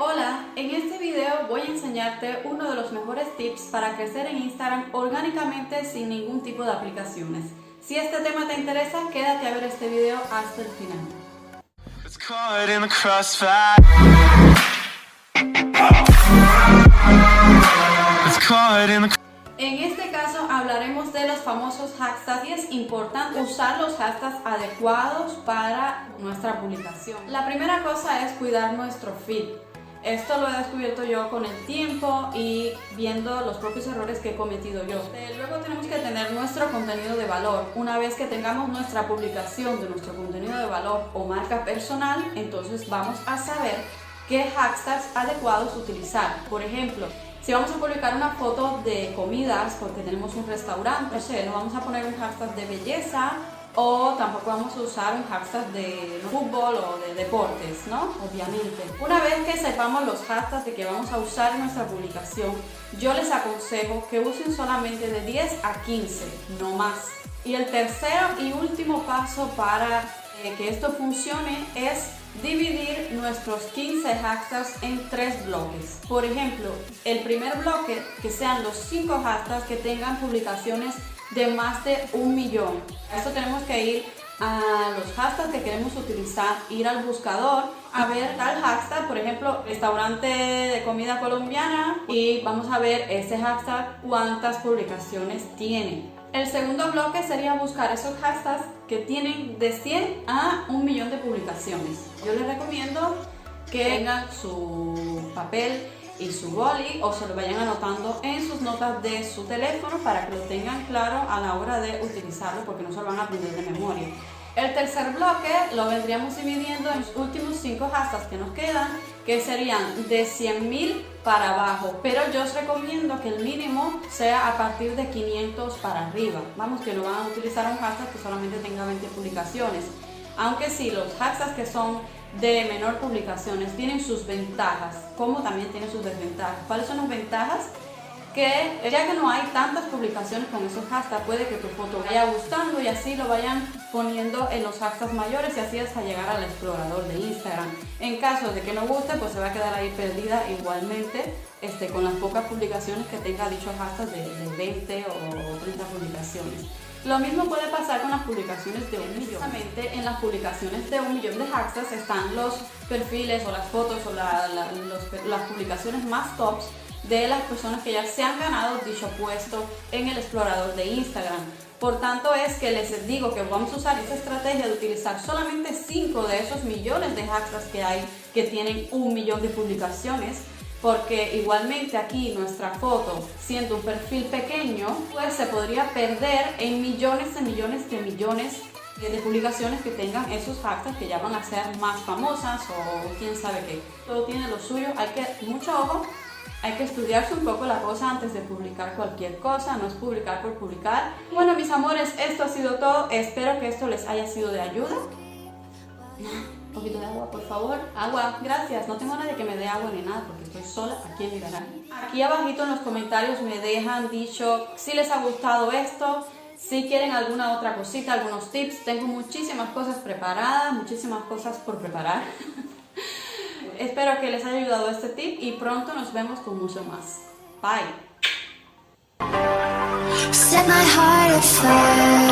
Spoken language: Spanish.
Hola, en este video voy a enseñarte uno de los mejores tips para crecer en Instagram orgánicamente sin ningún tipo de aplicaciones. Si este tema te interesa, quédate a ver este video hasta el final. En este caso hablaremos de los famosos hashtags y es importante usar los hashtags adecuados para nuestra publicación. La primera cosa es cuidar nuestro feed. Esto lo he descubierto yo con el tiempo y viendo los propios errores que he cometido yo. Luego tenemos que tener nuestro contenido de valor. Una vez que tengamos nuestra publicación de nuestro contenido de valor o marca personal, entonces vamos a saber qué hashtags adecuados utilizar. Por ejemplo, si vamos a publicar una foto de comidas porque tenemos un restaurante, no vamos a poner un hashtag de belleza o tampoco vamos a usar un hashtag de fútbol o de deportes, ¿no? Obviamente. Una vez que sepamos los hashtags de que vamos a usar en nuestra publicación, yo les aconsejo que usen solamente de 10 a 15, no más. Y el tercero y último paso para que esto funcione es dividir nuestros 15 hashtags en 3 bloques. Por ejemplo, el primer bloque, que sean los 5 hashtags que tengan publicaciones de más de 1 millón. Esto tenemos que ir a los hashtags que queremos utilizar, ir al buscador, a ver tal hashtag, por ejemplo, restaurante de comida colombiana, y vamos a ver ese hashtag cuántas publicaciones tiene. El segundo bloque sería buscar esos hashtags que tienen de 100 a 1 millón de publicaciones. Yo les recomiendo que tengan su papel y su boli o se lo vayan anotando en sus notas de su teléfono para que lo tengan claro a la hora de utilizarlo, porque no se lo van a aprender de memoria. El tercer bloque lo vendríamos dividiendo en los últimos 5 hashtags que nos quedan, que serían de 100.000 para abajo, pero yo os recomiendo que el mínimo sea a partir de 500 para arriba. Vamos, que no van a utilizar un hashtag que solamente tenga 20 publicaciones, aunque sí, los hashtags que son de menor publicaciones tienen sus ventajas, como también tienen sus desventajas. ¿Cuáles son las ventajas? Que ya que no hay tantas publicaciones con esos hashtags, puede que tu foto vaya gustando y así lo vayan poniendo en los hashtags mayores y así hasta llegar al explorador de Instagram. En caso de que no guste, pues se va a quedar ahí perdida igualmente con las pocas publicaciones que tenga dicho hashtag de 20 o 30 publicaciones. Lo mismo puede pasar con las publicaciones de 1 millón. Justamente en las publicaciones de 1 millón de hashtags están los perfiles o las fotos o las publicaciones más tops de las personas que ya se han ganado dicho puesto en el explorador de Instagram. Por tanto, es que les digo que vamos a usar esta estrategia de utilizar solamente 5 de esos millones de hashtags que hay que tienen 1 millón de publicaciones, porque igualmente aquí nuestra foto, siendo un perfil pequeño, pues se podría perder en millones de publicaciones que tengan esos hashtags que ya van a ser más famosas o quién sabe qué. Todo tiene lo suyo, hay que mucho ojo. Hay que estudiarse un poco la cosa antes de publicar cualquier cosa, no es publicar por publicar. Bueno, mis amores, esto ha sido todo. Espero que esto les haya sido de ayuda. Un poquito de agua, por favor. Agua, gracias. No tengo nadie que me dé agua ni nada porque estoy sola aquí en mi garaje. Aquí abajito en los comentarios me dejan dicho si les ha gustado esto, si quieren alguna otra cosita, algunos tips. Tengo muchísimas cosas preparadas, muchísimas cosas por preparar. Espero que les haya ayudado este tip y pronto nos vemos con mucho más. Bye. Set my heart afire.